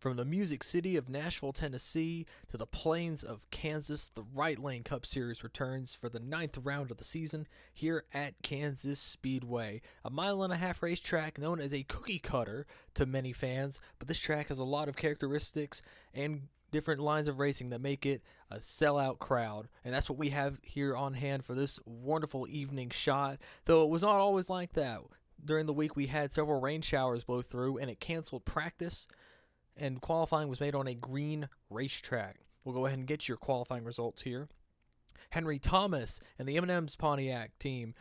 From the music city of Nashville, Tennessee, to the plains of Kansas, the Right Lane Cup Series returns for the ninth round of the season here at Kansas Speedway, a mile-and-a-half racetrack known as a cookie cutter to many fans, but this track has a lot of characteristics and different lines of racing that make it a sellout crowd, and that's what we have here on hand for this wonderful evening shot, though it was not always like that. During the week, we had several rain showers blow through, and it canceled practice, and qualifying was made on a green racetrack. We'll go ahead and get your qualifying results here. Henry Thomas and the M&M's Pontiac team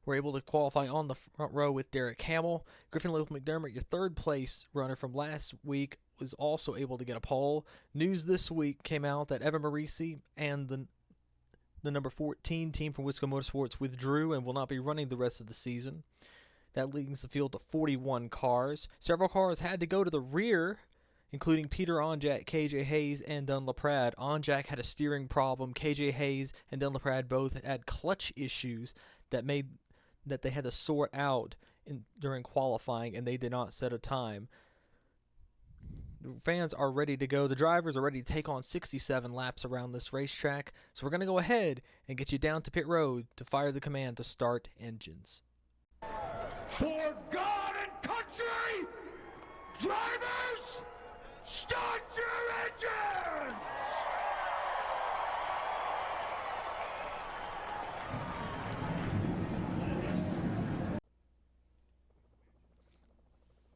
were able to qualify on the front row with Derek Hamill. Griffin Little McDermott, your third place runner from last week, was also able to get a pole. News this week came out that Evan Marisi and the number 14 team from Wisco Motorsports withdrew and will not be running the rest of the season. That leaves the field to 41 cars. Several cars had to go to the rear, including Peter Onjak, KJ Hayes, and Dunn LaPrade. Onjak had a steering problem. KJ Hayes and Dunn LaPrade both had clutch issues that they had to sort out during qualifying, and they did not set a time. The fans are ready to go. The drivers are ready to take on 67 laps around this racetrack. So we're going to go ahead and get you down to pit road to fire the command to start engines. For God and country, drivers, start your engines!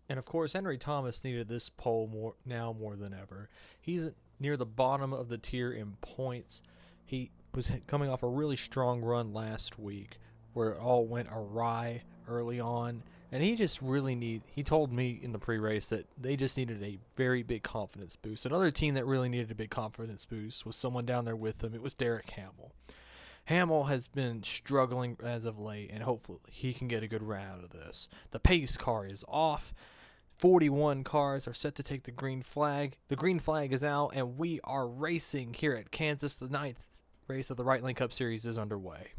And of course, Henry Thomas needed this pole more than ever. He's near the bottom of the tier in points. He was coming off a really strong run last week where it all went awry early on. And he just really he told me in the pre-race that they just needed a very big confidence boost. Another team that really needed a big confidence boost was someone down there with them. It was Derek Hamill. Hamill has been struggling as of late, and hopefully he can get a good run out of this. The pace car is off. 41 cars are set to take the green flag. The green flag is out, and we are racing here at Kansas. The ninth race of the Right Lane Cup Series is underway.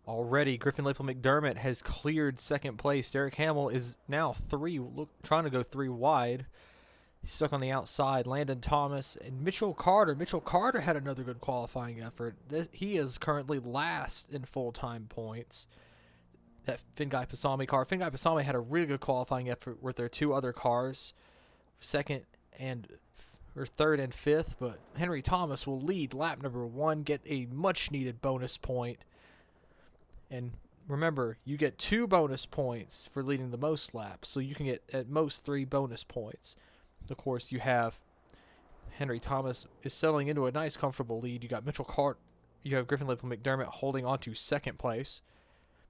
Already, Griffin Little McDermott has cleared second place. Derek Hamill is now trying to go three wide. He's stuck on the outside. Landon Thomas and Mitchell Carter. Mitchell Carter had another good qualifying effort. He is currently last in full-time points. That Finguy Pasami car. Finguy Pasami had a really good qualifying effort with their two other cars, third and fifth. But Henry Thomas will lead lap number 1, get a much-needed bonus point. And remember, you get 2 bonus points for leading the most laps, so you can get at most 3 bonus points. Of course, you have Henry Thomas is settling into a nice, comfortable lead. You got Mitchell Carter. You have Griffin Little McDermott holding on to second place.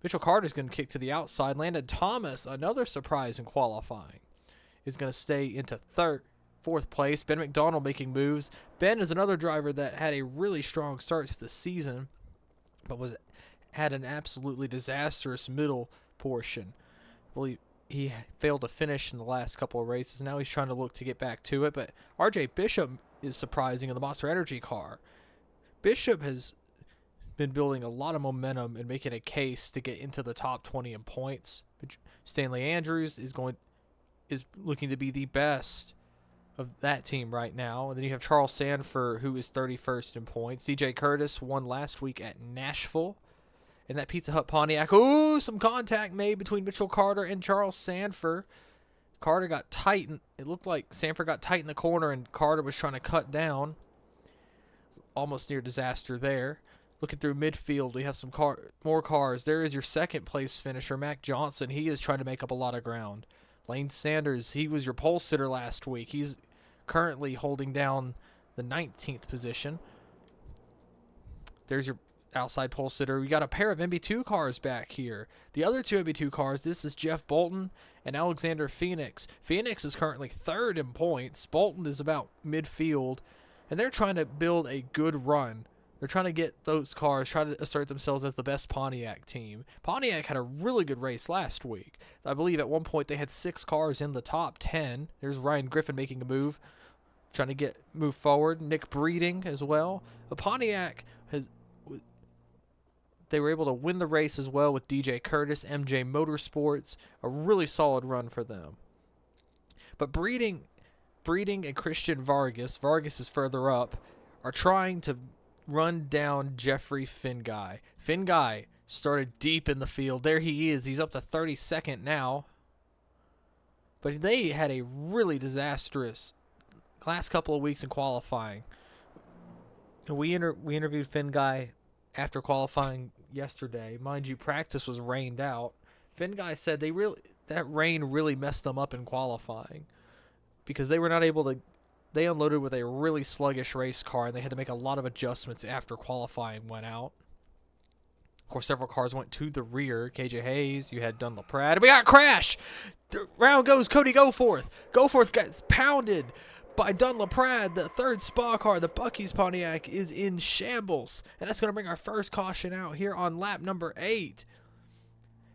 Mitchell Carter is going to kick to the outside. Landon Thomas, another surprise in qualifying, is going to stay into fourth place. Ben McDonald making moves. Ben is another driver that had a really strong start to the season, but had an absolutely disastrous middle portion. Well, he failed to finish in the last couple of races. Now he's trying to look to get back to it. But R.J. Bishop is surprising in the Monster Energy car. Bishop has been building a lot of momentum and making a case to get into the top 20 in points. Stanley Andrews is looking to be the best of that team right now. And then you have Charles Sanford, who is 31st in points. DJ Curtis won last week at Nashville. And that Pizza Hut Pontiac. Ooh, some contact made between Mitchell Carter and Charles Sanford. Carter got tight. It looked like Sanford got tight in the corner, and Carter was trying to cut down. Almost near disaster there. Looking through midfield, we have some more cars. There is your second place finisher, Mac Johnson. He is trying to make up a lot of ground. Lane Sanders, he was your pole sitter last week. He's currently holding down the 19th position. There's your outside pole sitter. We got a pair of MB2 cars back here. The other two MB2 cars, this is Jeff Bolton and Alexander Phoenix. Phoenix is currently third in points. Bolton is about midfield, and they're trying to build a good run. They're trying to get those cars, try to assert themselves as the best Pontiac team. Pontiac had a really good race last week. I believe at one point they had 6 cars in the top 10. There's Ryan Griffin making a move, trying to move forward. Nick Breeding as well. But Pontiac They were able to win the race as well with DJ Curtis, MJ Motorsports. A really solid run for them. But Breeding and Christian Vargas is further up, are trying to run down Jeffrey Finguy. Finguy started deep in the field. There he is. He's up to 32nd now. But they had a really disastrous last couple of weeks in qualifying. We interviewed Finguy after qualifying yesterday. Mind you, practice was rained out. Finguy said that rain really messed them up in qualifying because they were not able to. They unloaded with a really sluggish race car, and they had to make a lot of adjustments after qualifying went out. Of course, several cars went to the rear. KJ Hayes, you had Dunlop Pratt. We got a crash. The round goes Cody Goforth. Goforth gets pounded by Dunlop Pratt. The third Spa car, the Buc-ee's Pontiac, is in shambles. And that's going to bring our first caution out here on lap number 8.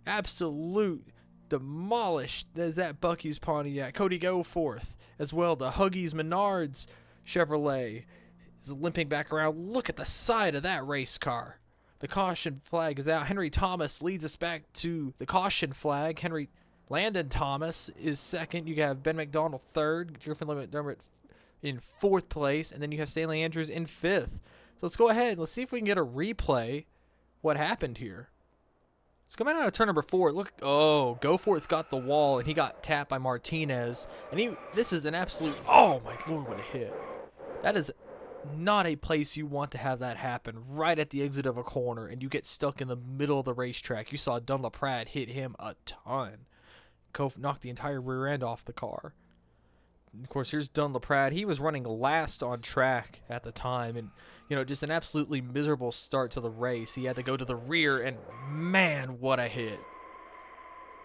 Absolute demolished as that Buc-ee's Pontiac. Cody Goforth as well. The Huggies Menards Chevrolet is limping back around. Look at the side of that race car. The caution flag is out. Henry Thomas leads us back to the caution flag. Landon Thomas is second. You have Ben McDonald third. Griffin McDermott in fourth place. And then you have Stanley Andrews in fifth. So let's go ahead. Let's see if we can get a replay what happened here. It's coming out of turn number 4. Look, Goforth got the wall, and he got tapped by Martinez. And this is an absolute, oh my Lord, what a hit. That is not a place you want to have that happen, right at the exit of a corner, and you get stuck in the middle of the racetrack. You saw Dunlop Pratt hit him a ton. Knocked the entire rear end off the car. And of course, here's Dunlop Pratt. He was running last on track at the time, and just an absolutely miserable start to the race. He had to go to the rear, and man, what a hit.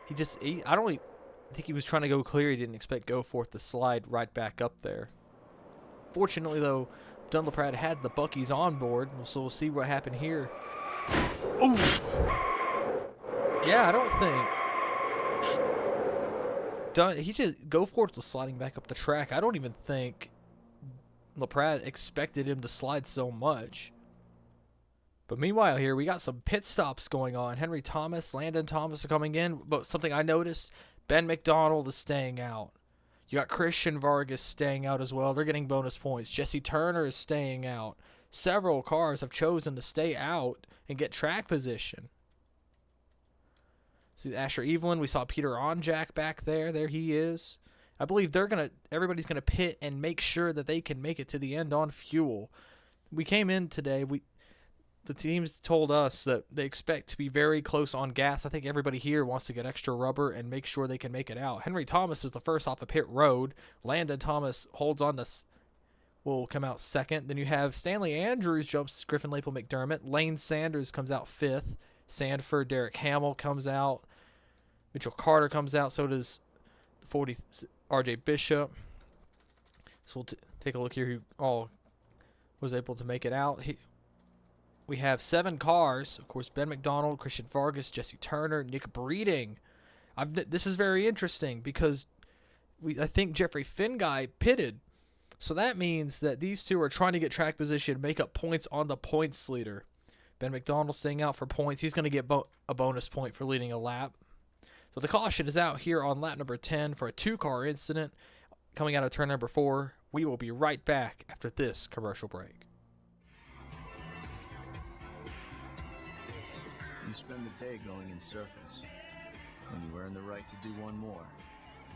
I think he was trying to go clear. He didn't expect Goforth to slide right back up there. Fortunately, though, Dunlop Pratt had the Buc-ee's on board, so we'll see what happened here. Ooh! Yeah, I don't think Goforth was sliding back up the track. I don't even think LaPrat expected him to slide so much. But meanwhile here, we got some pit stops going on. Henry Thomas, Landon Thomas are coming in. But something I noticed, Ben McDonald is staying out. You got Christian Vargas staying out as well. They're getting bonus points. Jesse Turner is staying out. Several cars have chosen to stay out and get track position. See Asher Evelyn. We saw Peter Onjack back there. There he is. I believe everybody's gonna pit and make sure that they can make it to the end on fuel. We came in today. The teams told us that they expect to be very close on gas. I think everybody here wants to get extra rubber and make sure they can make it out. Henry Thomas is the first off the pit road. Landon Thomas holds on will come out second. Then you have Stanley Andrews jumps Griffin Lapel McDermott. Lane Sanders comes out fifth. Sanford, Derek Hamill comes out. Mitchell Carter comes out. So does 40 R.J. Bishop. So we'll take a look here who all was able to make it out. We have 7 cars. Of course, Ben McDonald, Christian Vargas, Jesse Turner, Nick Breeding. This is very interesting because I think Jeffrey Finguy pitted. So that means that these two are trying to get track position, make up points on the points leader. Ben McDonald staying out for points. He's going to get a bonus point for leading a lap. So the caution is out here on lap number 10 for a 2-car incident coming out of turn number 4. We will be right back after this commercial break. You spend the day going in circles. When you earn the right to do one more,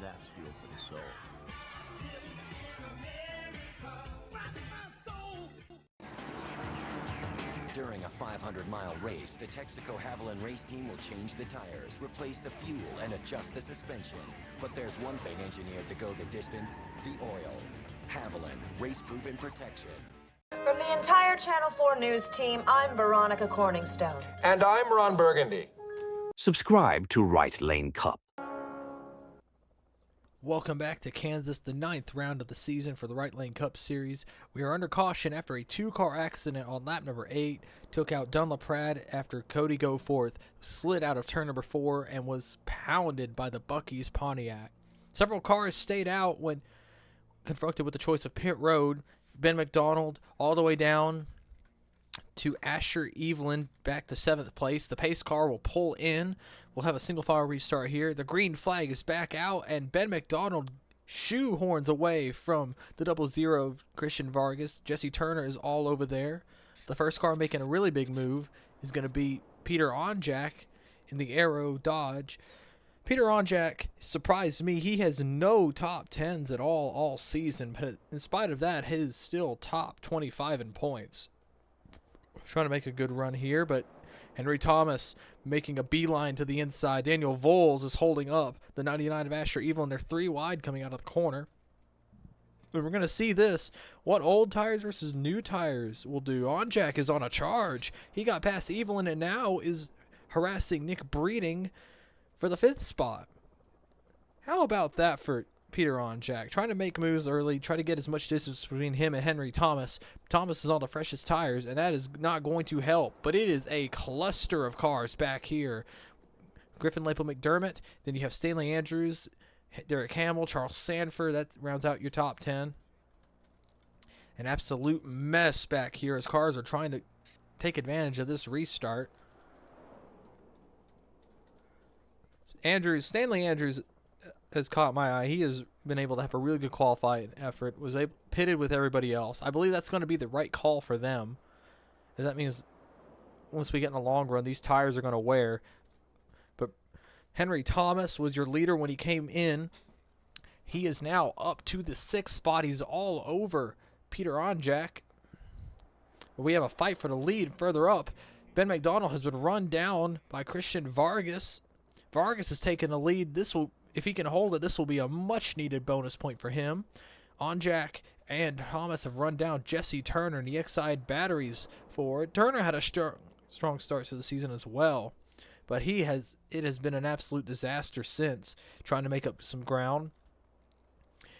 that's fuel for the soul. During a 500-mile race, the Texaco Haviland race team will change the tires, replace the fuel, and adjust the suspension. But there's one thing engineered to go the distance: the oil. Haviland, race-proven protection. From the entire Channel 4 News team, I'm Veronica Corningstone. And I'm Ron Burgundy. Subscribe to Right Lane Cup. Welcome back to Kansas, the 9th round of the season for the Right Lane Cip Series. We are under caution after a 2-car accident on lap number 8. Took out Dunlop Pratt after Cody Goforth slid out of turn number 4 and was pounded by the Buc-ee's Pontiac. Several cars stayed out when confronted with the choice of pit road. Ben McDonald all the way down to Asher Evelyn back to 7th place. The pace car will pull in. We'll have a single file restart here. The green flag is back out, and Ben McDonald shoehorns away from the 00 of Christian Vargas. Jesse Turner is all over there. The first car making a really big move is going to be Peter Onjak in the Aero Dodge. Peter Onjak surprised me. He has no top 10s at all season, but in spite of that, he's still top 25 in points. Trying to make a good run here, but Henry Thomas making a beeline to the inside. Daniel Voles is holding up the 99 of Asher Evelyn. They're 3 wide coming out of the corner. And we're going to see this, what old tires versus new tires will do. Onjak is on a charge. He got past Evelyn and now is harassing Nick Breeding for the 5th spot. How about that for Peter Onjak? Trying to make moves early, try to get as much distance between him and Henry Thomas. Thomas is on the freshest tires, and that is not going to help. But it is a cluster of cars back here. Griffin Lapel McDermott, then you have Stanley Andrews, Derek Hamill, Charles Sanford. That rounds out your top 10. An absolute mess back here as cars are trying to take advantage of this restart. Stanley Andrews has caught my eye. He has been able to have a really good qualifying effort. Was pitted with everybody else. I believe that's going to be the right call for them. And that means once we get in the long run, these tires are going to wear. But Henry Thomas was your leader when he came in. He is now up to the 6th spot. He's all over Peter Onjak. We have a fight for the lead further up. Ben McDonald has been run down by Christian Vargas. Vargas has taken the lead. If he can hold it, this will be a much-needed bonus point for him. Onjak and Thomas have run down Jesse Turner and the Exide batteries forward. Turner had a strong start to the season as well, but it has been an absolute disaster since, trying to make up some ground.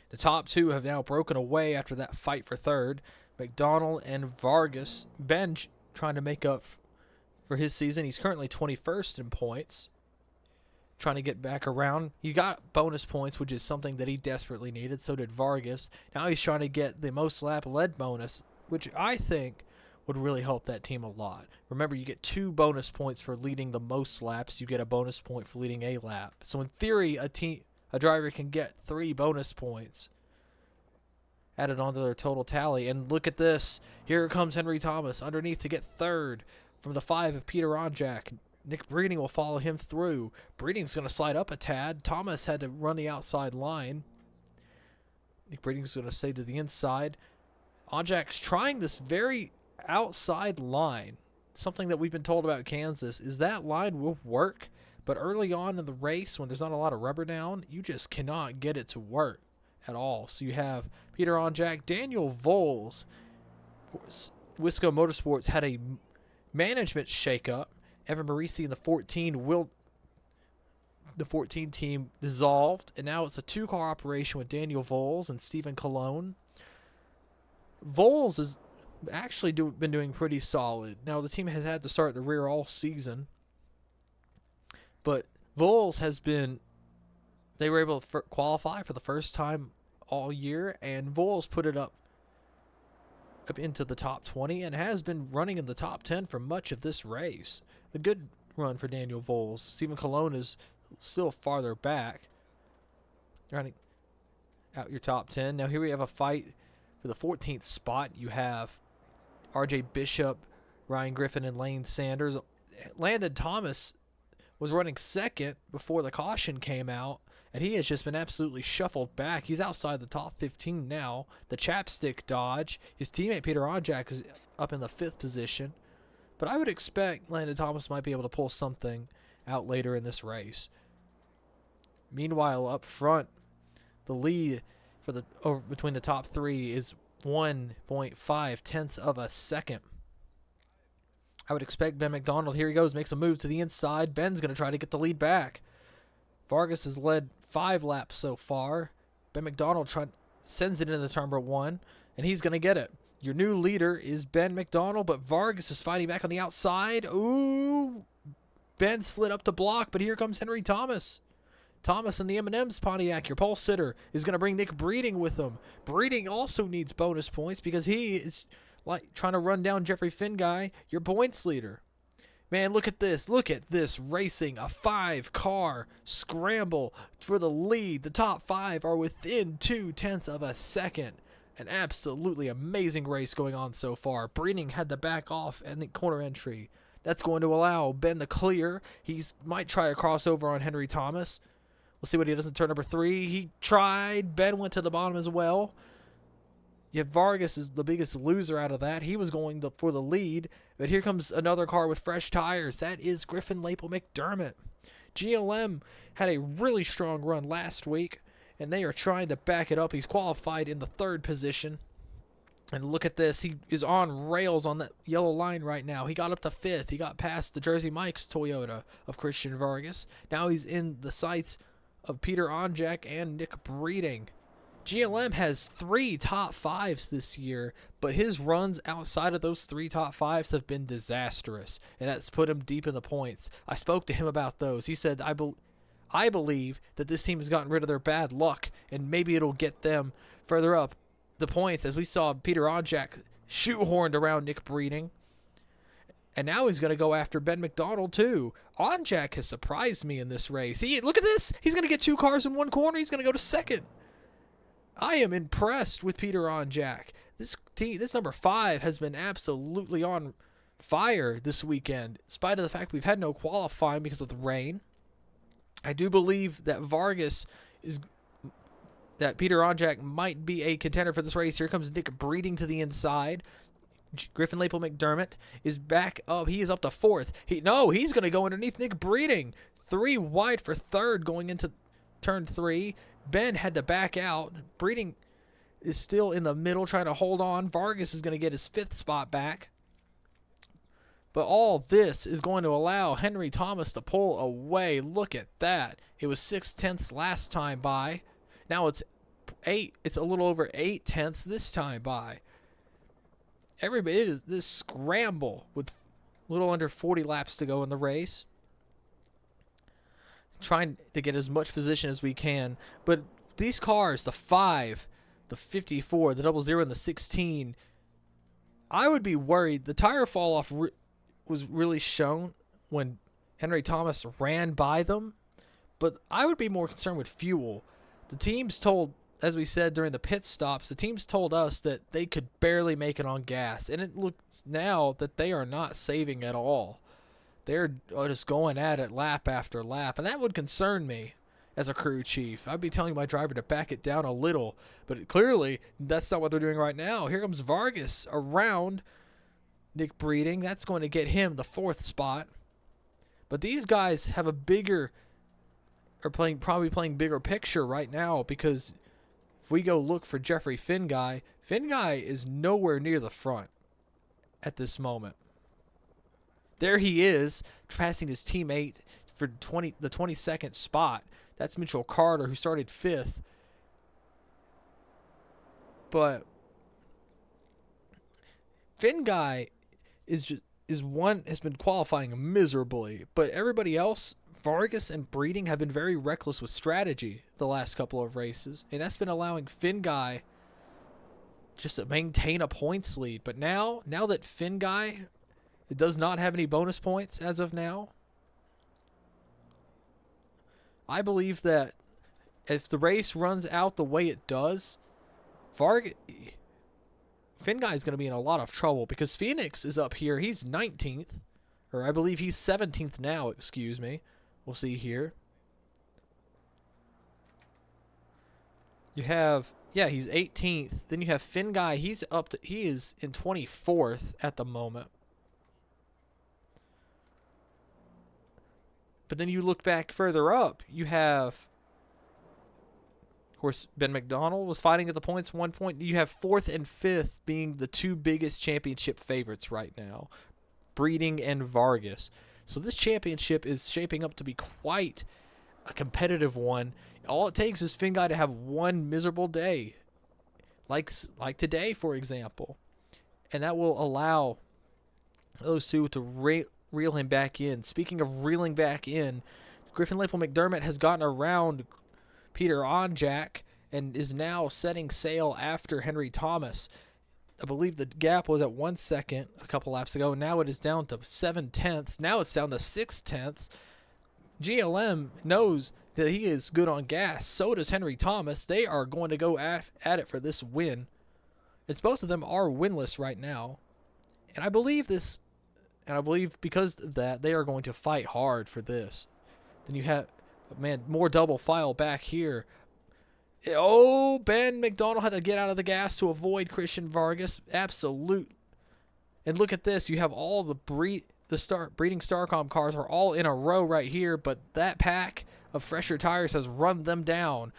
The top 2 have now broken away after that fight for 3rd. McDonald and Vargas. Ben trying to make up for his season. He's currently 21st in points. Trying to get back around. He got bonus points, which is something that he desperately needed. So did Vargas. Now he's trying to get the most lap led bonus, which I think would really help that team a lot. Remember, you get 2 bonus points for leading the most laps. You get a bonus point for leading a lap. So in theory, a driver can get 3 bonus points added onto their total tally. And look at this. Here comes Henry Thomas underneath to get 3rd from the 5 of Peter Onjak. Nick Breeding will follow him through. Breeding's going to slide up a tad. Thomas had to run the outside line. Nick Breeding's going to stay to the inside. Onjak's trying this very outside line. Something that we've been told about Kansas is that line will work, but early on in the race when there's not a lot of rubber down, you just cannot get it to work at all. So you have Peter Onjak, Daniel Voles. Wisco Motorsports had a management shakeup. Evan Marisi in the 14 team dissolved, and now it's a 2-car operation with Daniel Voles and Stephen Colon. Voles has actually been doing pretty solid. Now, the team has had to start at the rear all season, but Voles has been, they were able to qualify for the first time all year, and Voles put it up into the top 20 and has been running in the top 10 for much of this race. A good run for Daniel Voles. Stephen Colon is still farther back. Running out your top 10. Now here we have a fight for the 14th spot. You have RJ Bishop, Ryan Griffin, and Lane Sanders. Landon Thomas was running 2nd before the caution came out, and he has just been absolutely shuffled back. He's outside the top 15 now. The Chapstick Dodge. His teammate Peter Onjak is up in the 5th position. But I would expect Landon Thomas might be able to pull something out later in this race. Meanwhile, up front, the lead for between the top 3 is 1.5 tenths of a second. I would expect Ben McDonald, here he goes, makes a move to the inside. Ben's going to try to get the lead back. Vargas has led 5 laps so far. Ben McDonald sends it into turn number 1, and he's going to get it. Your new leader is Ben McDonald, but Vargas is fighting back on the outside. Ooh! Ben slid up to block, but here comes Henry Thomas. Thomas in the M&M's Pontiac, your pole sitter, is going to bring Nick Breeding with him. Breeding also needs bonus points because he is like trying to run down Jeffrey Finguy, your points leader. Man, look at this. Look at this racing. A 5-car scramble for the lead. The top 5 are within 0.2 of a second. An absolutely amazing race going on so far. Breeding had to back off in the corner entry. That's going to allow Ben the clear. He might try a crossover on Henry Thomas. We'll see what he does in turn number 3. He tried. Ben went to the bottom as well. Yet Vargas is the biggest loser out of that. He was going for the lead. But here comes another car with fresh tires. That is Griffin Lapel McDermott. GLM had a really strong run last week, and they are trying to back it up. He's qualified in the 3rd position. And look at this. He is on rails on that yellow line right now. He got up to 5th. He got past the Jersey Mike's Toyota of Christian Vargas. Now he's in the sights of Peter Onjak and Nick Breeding. GLM has 3 top 5s this year, but his runs outside of those 3 top 5s have been disastrous, and that's put him deep in the points. I spoke to him about those. He said, I believe that this team has gotten rid of their bad luck, and maybe it'll get them further up the points, as we saw Peter Onjak shoehorned around Nick Breeding. And now he's going to go after Ben McDonald, too. Onjak has surprised me in this race. Look at this. He's going to get 2 cars in one corner. He's going to go to 2nd. I am impressed with Peter Onjak. This number 5 has been absolutely on fire this weekend, in spite of the fact we've had no qualifying because of the rain. I do believe that Peter Onjak might be a contender for this race. Here comes Nick Breeding to the inside. Griffin Lapel McDermott is back up. He is up to 4th. He's going to go underneath Nick Breeding. 3 wide for 3rd going into turn 3. Ben had to back out. Breeding is still in the middle trying to hold on. Vargas is going to get his 5th spot back. But all this is going to allow Henry Thomas to pull away. Look at that. It was 6/10 last time by. Now it's 8. It's a little over 8/10 this time by. Everybody, it is this scramble with a little under 40 laps to go in the race. Trying to get as much position as we can. But these cars, the 5, the 54, the 00, and the 16, I would be worried. The tire fall off was really shown when Henry Thomas ran by them. But I would be more concerned with fuel. The teams told, as we said during the pit stops, the teams told us that they could barely make it on gas. And it looks now that they are not saving at all. They're just going at it lap after lap, and that would concern me as a crew chief. I'd be telling my driver to back it down a little, but clearly that's not what they're doing right now. Here comes Vargas around Nick Breeding. That's going to get him the 4th spot. But these guys have probably playing bigger picture right now, because if we go look for Jeffrey Finguy is nowhere near the front at this moment. There he is, passing his teammate for the 22nd spot. That's Mitchell Carter, who started 5th. But Finguy has been qualifying miserably. But everybody else, Vargas and Breeding, have been very reckless with strategy the last couple of races. And that's been allowing Finguy just to maintain a points lead. But now that Finguy does not have any bonus points as of now, I believe that if the race runs out the way it does, Finguy is going to be in a lot of trouble, because Phoenix is up here. He's 19th, or I believe he's 17th now, excuse me. We'll see here. You have, he's 18th. Then you have Finguy. He is in 24th at the moment. But then you look back further up, you have, of course, Ben McDonald was fighting at the points 1 point. You have 4th and 5th being the 2 biggest championship favorites right now, Breeding and Vargas. So this championship is shaping up to be quite a competitive one. All it takes is Finguy to have one miserable day, like today, for example, and that will allow those two to reel him back in. Speaking of reeling back in, Griffin Lapel McDermott has gotten around Peter Onjak and is now setting sail after Henry Thomas. I believe the gap was at 1 second a couple laps ago. Now it is down to 7/10. Now it's down to 6/10. GLM knows that he is good on gas. So does Henry Thomas. They are going to go at it for this win. It's both of them are winless right now. And I believe because of that, they are going to fight hard for this. Then you have, man, more double file back here. Oh, Ben McDonald had to get out of the gas to avoid Christian Vargas. Absolute. And look at this. You have all the breeding Starcom cars are all in a row right here, but that pack of fresher tires has run them down.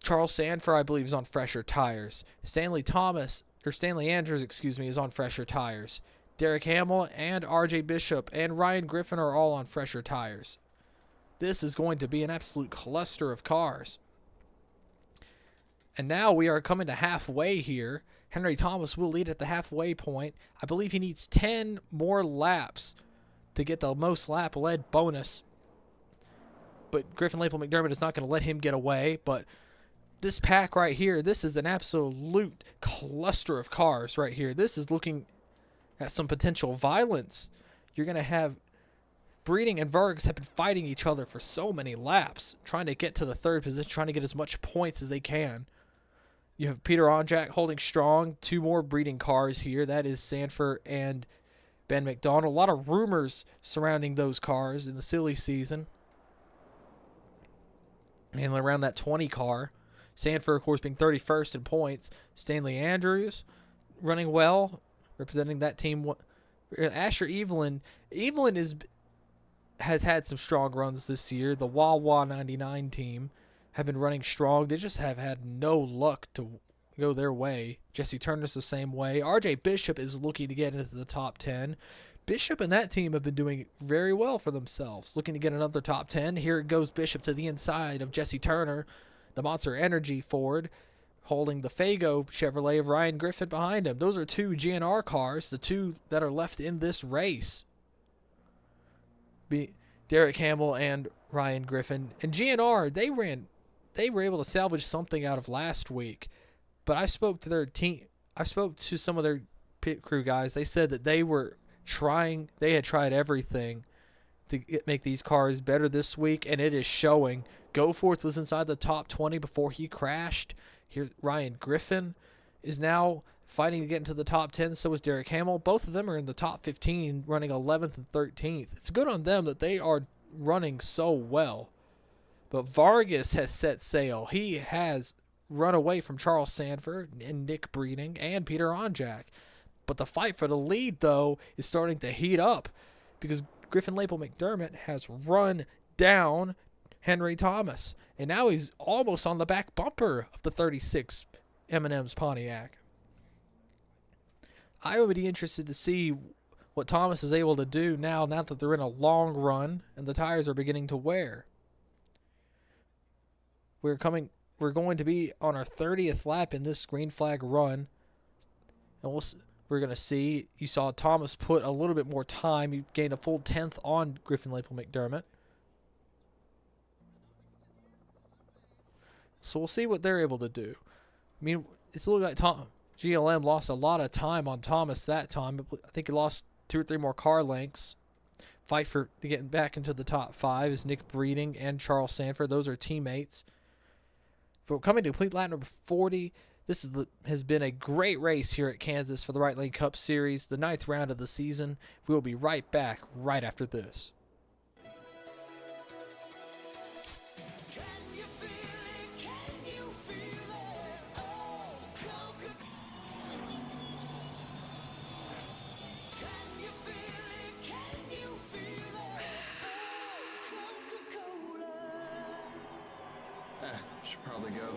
Charles Sanford, I believe, is on fresher tires. Stanley Andrews, is on fresher tires. Derek Hamill and RJ Bishop and Ryan Griffin are all on fresher tires. This is going to be an absolute cluster of cars. And now we are coming to halfway here. Henry Thomas will lead at the halfway point. I believe he needs 10 more laps to get the most lap led bonus. But Griffin Lapel McDermott is not going to let him get away. But this pack right here, this is an absolute cluster of cars right here. This is looking at some potential violence. You're going to have Breeding and Vargas have been fighting each other for so many laps, trying to get to the third position, trying to get as much points as they can. You have Peter Onjak holding strong. 2 more Breeding cars here. That is Sanford and Ben McDonald. A lot of rumors surrounding those cars in the silly season. And around that 20 car. Sanford, of course, being 31st in points. Stanley Andrews running well, representing that team. Asher Evelyn. Evelyn has had some strong runs this year. The Wawa 99 team have been running strong. They just have had no luck to go their way. Jesse Turner's the same way. RJ Bishop is looking to get into the top 10. Bishop and that team have been doing very well for themselves, looking to get another top 10. Here goes Bishop to the inside of Jesse Turner, the Monster Energy Ford, holding the Fago Chevrolet of Ryan Griffin behind him. Those are 2 GNR cars, the 2 that are left in this race. Derek Hamill and Ryan Griffin. And GNR, they were able to salvage something out of last week. But I spoke to their team. I spoke to some of their pit crew guys. They said that they had tried everything to make these cars better this week, and it is showing. Goforth was inside the top 20 before he crashed. Here, Ryan Griffin is now fighting to get into the top 10. So is Derek Hamill. Both of them are in the top 15, running 11th and 13th. It's good on them that they are running so well. But Vargas has set sail. He has run away from Charles Sanford and Nick Breeding and Peter Onjak. But the fight for the lead, though, is starting to heat up because Griffin Lapel McDermott has run down Henry Thomas. And now he's almost on the back bumper of the 36 M&M's Pontiac. I would be interested to see what Thomas is able to do now that they're in a long run and the tires are beginning to wear. We're going to be on our 30th lap in this green flag run. And we're going to see. You saw Thomas put a little bit more time. He gained a full 10th on Griffin Lapel McDermott. So we'll see what they're able to do. I mean, it's looking like GLM lost a lot of time on Thomas that time. I think he lost 2 or 3 more car lengths. Fight for getting back into the top 5 is Nick Breeding and Charles Sanford. Those are teammates. But coming to complete lap number 40, this has been a great race here at Kansas for the Right Lane Cup Series, the 9th round of the season. We will be right back right after this. Should probably go.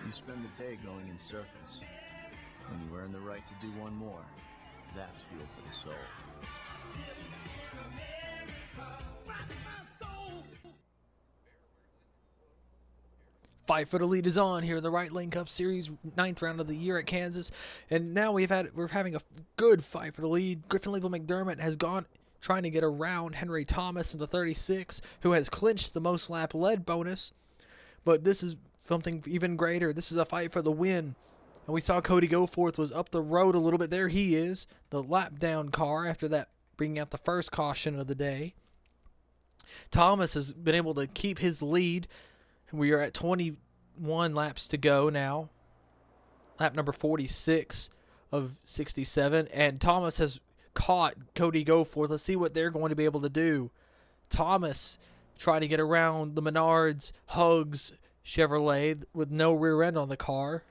You spend the day going in circles. When you earn the right to do one more, that's fuel for the soul. Fight for the lead is on here in the Right Lane Cup Series, 9th round of the year at Kansas. And now we're having a good fight for the lead. Griffin Label McDermott has gone trying to get around Henry Thomas in the 36, who has clinched the most lap led bonus. But this is something even greater. This is a fight for the win. And we saw Cody Goforth was up the road a little bit. There he is, the lap down car after that, bringing out the first caution of the day. Thomas has been able to keep his lead. We are at 21 laps to go now. Lap number 46 of 67. And Thomas has caught Cody Goforth. Let's see what they're going to be able to do. Thomas trying to get around the Menards, Hugs, Chevrolet with no rear end on the car.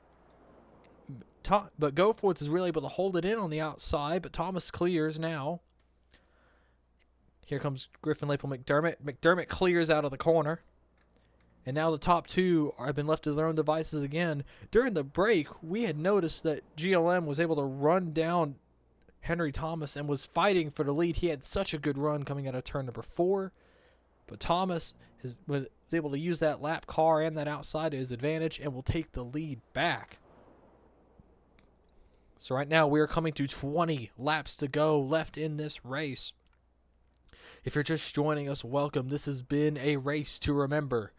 But Goforth is really able to hold it in on the outside, but Thomas clears now. Here comes Griffin Lapel McDermott. McDermott clears out of the corner. And now the top two have been left to their own devices again. During the break, we had noticed that GLM was able to run down Henry Thomas and was fighting for the lead. He had such a good run coming out of turn number 4. But Thomas was able to use that lap car and that outside to his advantage and will take the lead back. So right now we are coming to 20 laps to go left in this race. If you're just joining us, welcome. This has been a race to remember.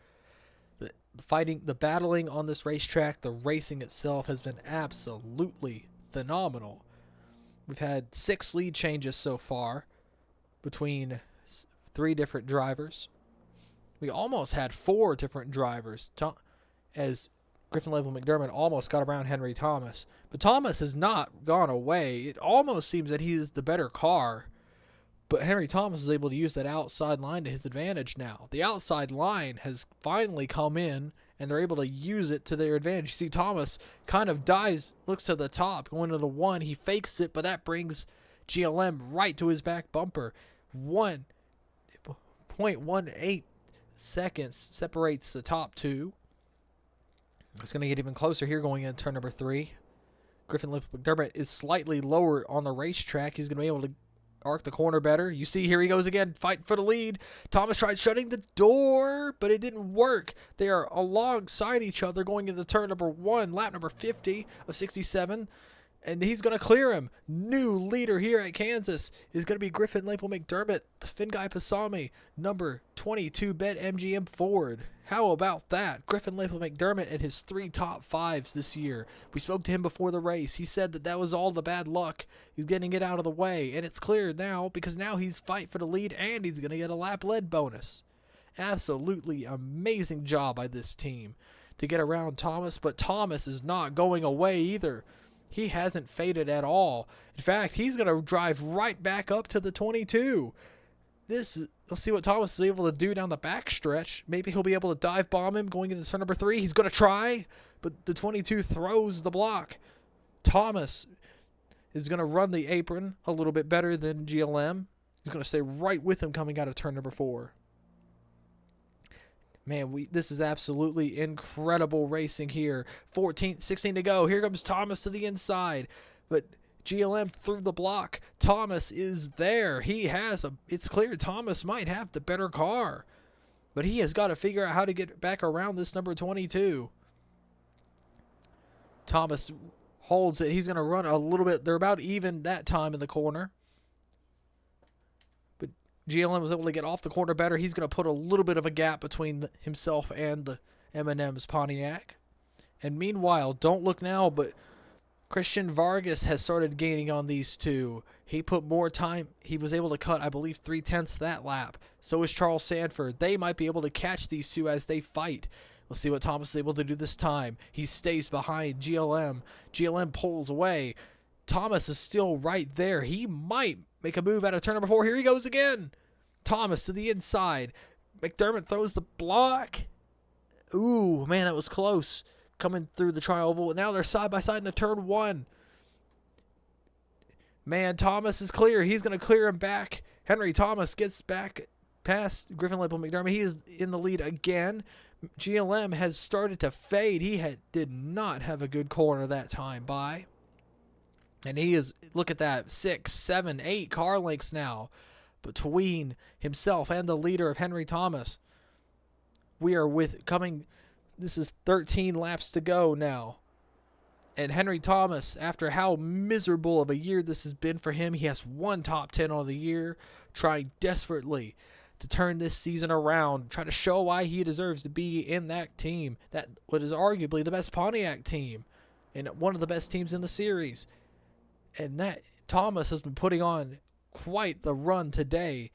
The battling on this racetrack, the racing itself has been absolutely phenomenal. We've had 6 lead changes so far between 3 different drivers. We almost had 4 different drivers as Griffin Label McDermott almost got around Henry Thomas. But Thomas has not gone away. It almost seems that he is the better car. But Henry Thomas is able to use that outside line to his advantage now. The outside line has finally come in, and they're able to use it to their advantage. You see Thomas kind of dives, looks to the top, going to the 1. He fakes it, but that brings GLM right to his back bumper. 1.18 seconds separates the top 2. It's going to get even closer here going into turn number 3. Griffin Lapel McDermott is slightly lower on the racetrack. He's going to be able to arc the corner better. You see, here he goes again, fighting for the lead. Thomas tried shutting the door, but it didn't work. They are alongside each other going into turn number 1, lap number 50 of 67. And he's going to clear him. New leader here at Kansas is going to be Griffin Lapel McDermott, the Finguy Pasami, number 22 Bet MGM Ford. How about that? Griffin Lapel McDermott and his 3 top 5s this year. We spoke to him before the race. He said that was all the bad luck. He's getting it out of the way. And it's cleared now because now he's fight for the lead and he's going to get a lap lead bonus. Absolutely amazing job by this team to get around Thomas. But Thomas is not going away either. He hasn't faded at all. In fact, he's going to drive right back up to the 22. Let's see what Thomas is able to do down the back stretch. Maybe he'll be able to dive bomb him going into turn number 3. He's going to try, but the 22 throws the block. Thomas is going to run the apron a little bit better than GLM. He's going to stay right with him coming out of turn number 4. Man, this is absolutely incredible racing here. 16 to go. Here comes Thomas to the inside. But GLM through the block. Thomas is there. It's clear Thomas might have the better car. But he has got to figure out how to get back around this number 22. Thomas holds it. He's going to run a little bit. They're about even that time in the corner. GLM was able to get off the corner better. He's going to put a little bit of a gap between himself and the M&M's Pontiac. And meanwhile, don't look now, but Christian Vargas has started gaining on these two. He put more time. He was able to cut, I believe, 3/10 that lap. So is Charles Sanford. They might be able to catch these two as they fight. Let's see what Thomas is able to do this time. He stays behind GLM. GLM pulls away. Thomas is still right there. He might make a move out of turn number 4. Here he goes again. Thomas to the inside. McDermott throws the block. Ooh, man, that was close. Coming through the tri-oval. Now they're side by side into turn 1. Man, Thomas is clear. He's going to clear him back. Henry Thomas gets back past Griffin Lapel McDermott. He is in the lead again. GLM has started to fade. He did not have a good corner that time by. And he is, look at that, 6, 7, 8 car lengths now between himself and the leader of Henry Thomas. We are coming This is 13 laps to go now. And Henry Thomas, after how miserable of a year this has been for him, he has one top 10 on the year, trying desperately to turn this season around, try to show why he deserves to be in that team, that what is arguably the best Pontiac team and one of the best teams in the series. And that Thomas has been putting on quite the run today,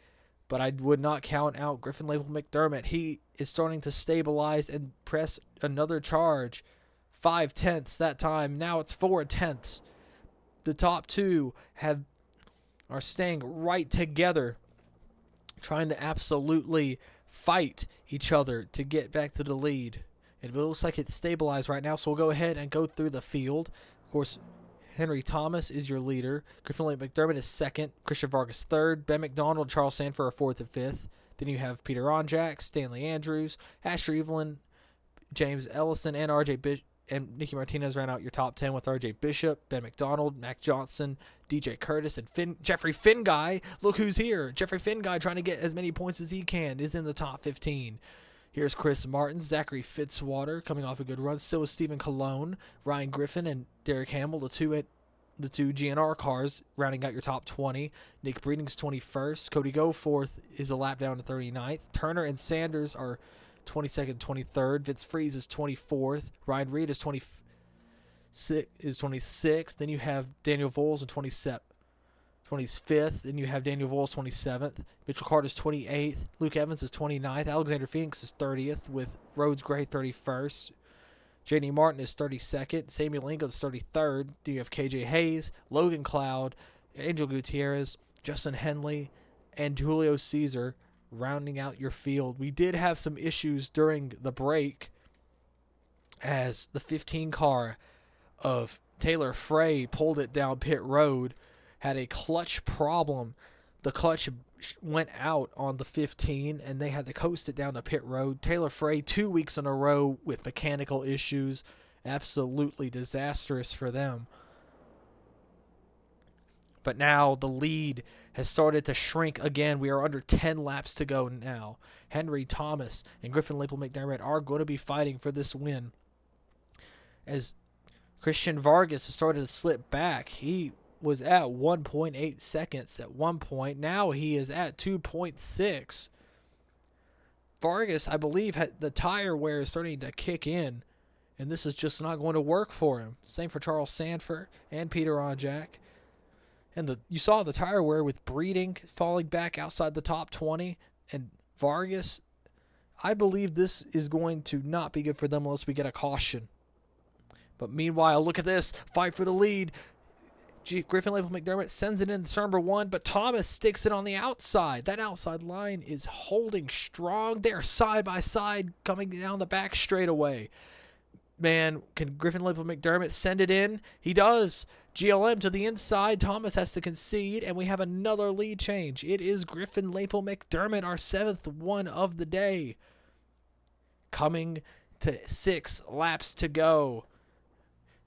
but I would not count out Griffin Label McDermott. He is starting to stabilize and press another charge. 5/10 that time. Now it's 4/10. The top two are staying right together, trying to absolutely fight each other to get back to the lead. It looks like it's stabilized right now, so we'll go ahead and go through the field. Of course, Henry Thomas is your leader. Griffin Lake McDermott is second. Christian Vargas third. Ben McDonald, Charles Sanford are fourth and fifth. Then you have Peter Onjak, Stanley Andrews, Asher Evelyn, James Ellison, and R.J. Bishop. And Nicky Martinez ran out your top 10 with R.J. Bishop, Ben McDonald, Mac Johnson, DJ Curtis, and Jeffrey Finguy. Look who's here. Jeffrey Finguy, trying to get as many points as he can, is in the top 15. Here's Chris Martin, Zachary Fitzwater coming off a good run. So is Stephen Colon, Ryan Griffin, and Derek Hamill, the two GNR cars, rounding out your top 20. Nick Breeding's 21st. Cody Goforth is a lap down to 39th. Turner and Sanders are 22nd, 23rd. Vince Freeze is 24th. Ryan Reed is 26th. Then you have Daniel Voles in 25th. Then you have Daniel Voles 27th. Mitchell Carter's 28th. Luke Evans is 29th. Alexander Phoenix is 30th with Rhodes Gray 31st. J.D. Martin is 32nd. Samuel Ingle is 33rd. Then you have KJ Hayes, Logan Cloud, Angel Gutierrez, Justin Henley, and Julio Caesar rounding out your field. We did have some issues during the break as the 15 car of Taylor Frey pulled it down pit road, had a clutch problem. The clutch went out on the 15 and they had to coast it down the pit road. Taylor Frey 2 weeks in a row with mechanical issues. Absolutely disastrous for them. But now the lead has started to shrink again. We are under 10 laps to go now. Henry Thomas and Griffin Lapel McDermott are going to be fighting for this win. As Christian Vargas has started to slip back. He was at 1.8 seconds at one point. Now he is at 2.6. Vargas, I believe, the tire wear is starting to kick in, and this is just not going to work for him. Same for Charles Sanford and Peter Onjak. And you saw the tire wear with Breeding falling back outside the top 20. And Vargas, I believe this is going to not be good for them unless we get a caution. But meanwhile, look at this. Fight for the lead. Griffin Lapel McDermott sends it into turn number 1, but Thomas sticks it on the outside. That outside line is holding strong. They're side by side coming down the back straightaway. Man, can Griffin Lapel McDermott send it in? He does. GLM to the inside. Thomas has to concede, and we have another lead change. It is Griffin Lapel McDermott, our 7th one of the day. Coming to 6 laps to go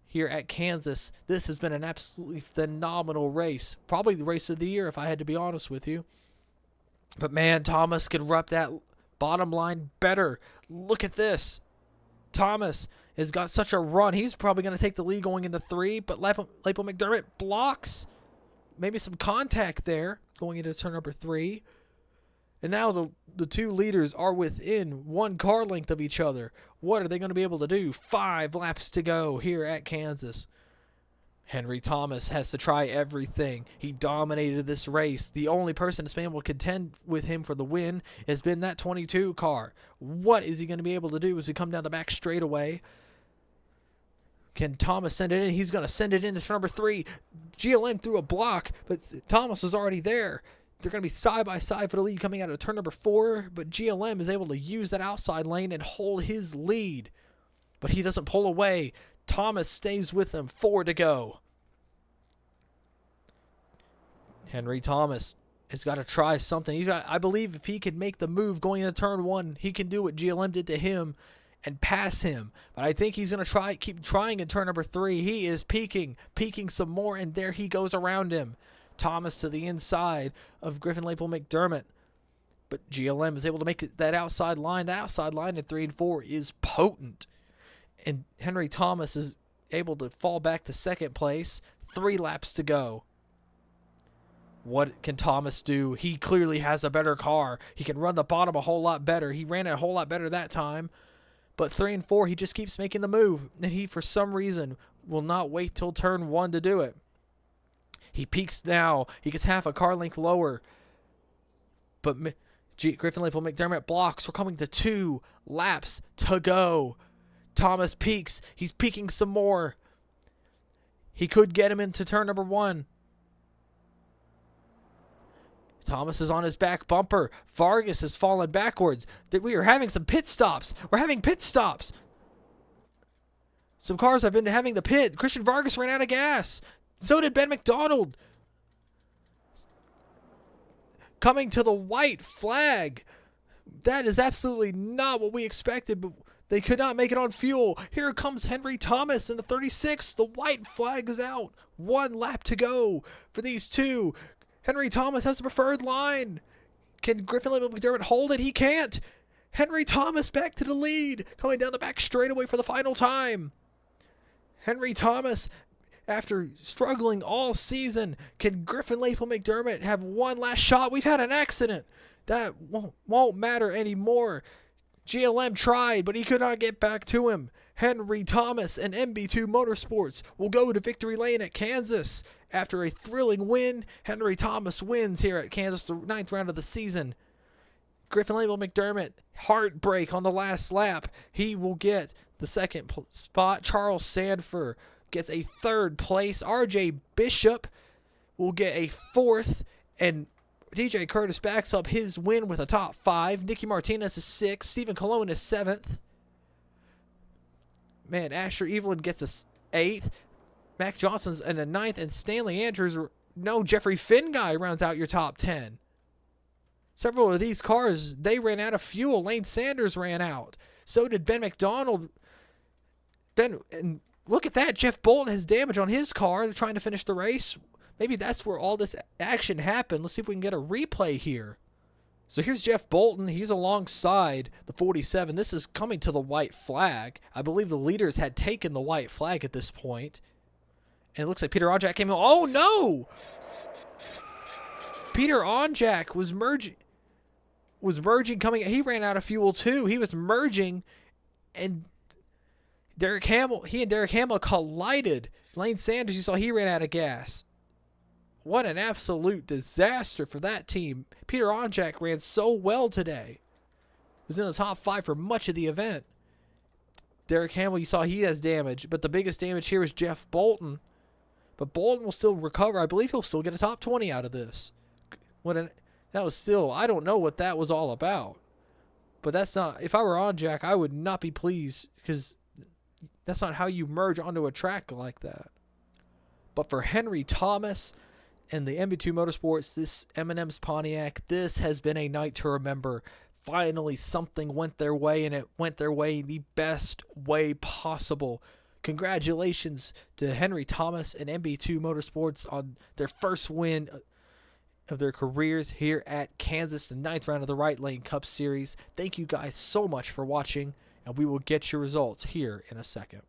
here at Kansas. This has been an absolutely phenomenal race. Probably the race of the year, if I had to be honest with you. But, man, Thomas could rep that bottom line better. Look at this. Thomas has got such a run. He's probably going to take the lead going into 3, but Lapel McDermott blocks. Maybe some contact there going into turn number 3. And now the two leaders are within 1 car length of each other. What are they going to be able to do? 5 laps to go here at Kansas. Henry Thomas has to try everything. He dominated this race. The only person that's been able to contend with him for the win has been that 22 car. What is he going to be able to do as we come down the back straightaway? Can Thomas send it in? He's going to send it in to number 3. GLM threw a block, but Thomas is already there. They're going to be side by side for the lead coming out of turn number 4, but GLM is able to use that outside lane and hold his lead. But he doesn't pull away. Thomas stays with them. 4 to go. Henry Thomas has got to try something. I believe if he can make the move going into turn 1, he can do what GLM did to him and pass him. But I think he's going to keep trying in turn number 3. He is peaking some more, and there he goes around him. Thomas to the inside of Griffin Lapel McDermott. But GLM is able to make that outside line. That outside line in 3 and 4 is potent. And Henry Thomas is able to fall back to second place. 3 laps to go. What can Thomas do? He clearly has a better car. He can run the bottom a whole lot better. He ran it a whole lot better that time. But 3 and 4, he just keeps making the move. And he, for some reason, will not wait till turn 1 to do it. He peaks now. He gets half a car length lower. But Griffin Leopold McDermott blocks. We're coming to 2 laps to go. Thomas peaks. He's peaking some more. He could get him into turn number 1. Thomas is on his back bumper. Vargas has fallen backwards. We are having some pit stops. We're having pit stops. Some cars have been having the pit. Christian Vargas ran out of gas. So did Ben McDonald. Coming to the white flag. That is absolutely not what we expected, but they could not make it on fuel. Here comes Henry Thomas in the 36. The white flag is out. 1 lap to go for these two. Henry Thomas has the preferred line. Can Griffin Leopold McDermott hold it? He can't. Henry Thomas back to the lead. Coming down the back straightaway for the final time. Henry Thomas, after struggling all season, can Griffin Leopold McDermott have one last shot? We've had an accident. That won't matter anymore. GLM tried, but he could not get back to him. Henry Thomas and MB2 Motorsports will go to victory lane at Kansas. After a thrilling win, Henry Thomas wins here at Kansas, the 9th round of the season. Griffin Leopold McDermott, heartbreak on the last lap. He will get the 2nd spot. Charles Sandford gets a 3rd place. RJ Bishop will get a 4th. And DJ Curtis backs up his win with a top 5. Nicky Martinez is 6th. Stephen Colon is 7th. Man, Asher Evelyn gets a 8th. Mac Johnson's in a 9th. And Stanley Andrews, no, Jeffrey Finguy rounds out your top 10. Several of these cars, they ran out of fuel. Lane Sanders ran out. So did Ben McDonald. And look at that. Jeff Bolton has damage on his car. They're trying to finish the race. Maybe that's where all this action happened. Let's see if we can get a replay here. So here's Jeff Bolton. He's alongside the 47. This is coming to the white flag. I believe the leaders had taken the white flag at this point. And it looks like Peter Onjak came in. Oh, no! Peter Onjak was merging coming. He ran out of fuel too. He was merging, and Derek Hamill collided. Lane Sanders, you saw he ran out of gas. What an absolute disaster for that team. Peter Onjak ran so well today. Was in the top 5 for much of the event. Derek Hamill, you saw he has damage, but the biggest damage here is Jeff Bolton. But Bolton will still recover. I believe he'll still get a top 20 out of this. That was still, I don't know what that was all about. But that's not, if I were Onjak, I would not be pleased, because that's not how you merge onto a track like that. But for Henry Thomas and the MB2 Motorsports, this M&M's Pontiac, this has been a night to remember. Finally, something went their way, and it went their way the best way possible. Congratulations to Henry Thomas and MB2 Motorsports on their first win of their careers here at Kansas, the 9th round of the Right Lane Cup Series. Thank you guys so much for watching, and we will get your results here in a second.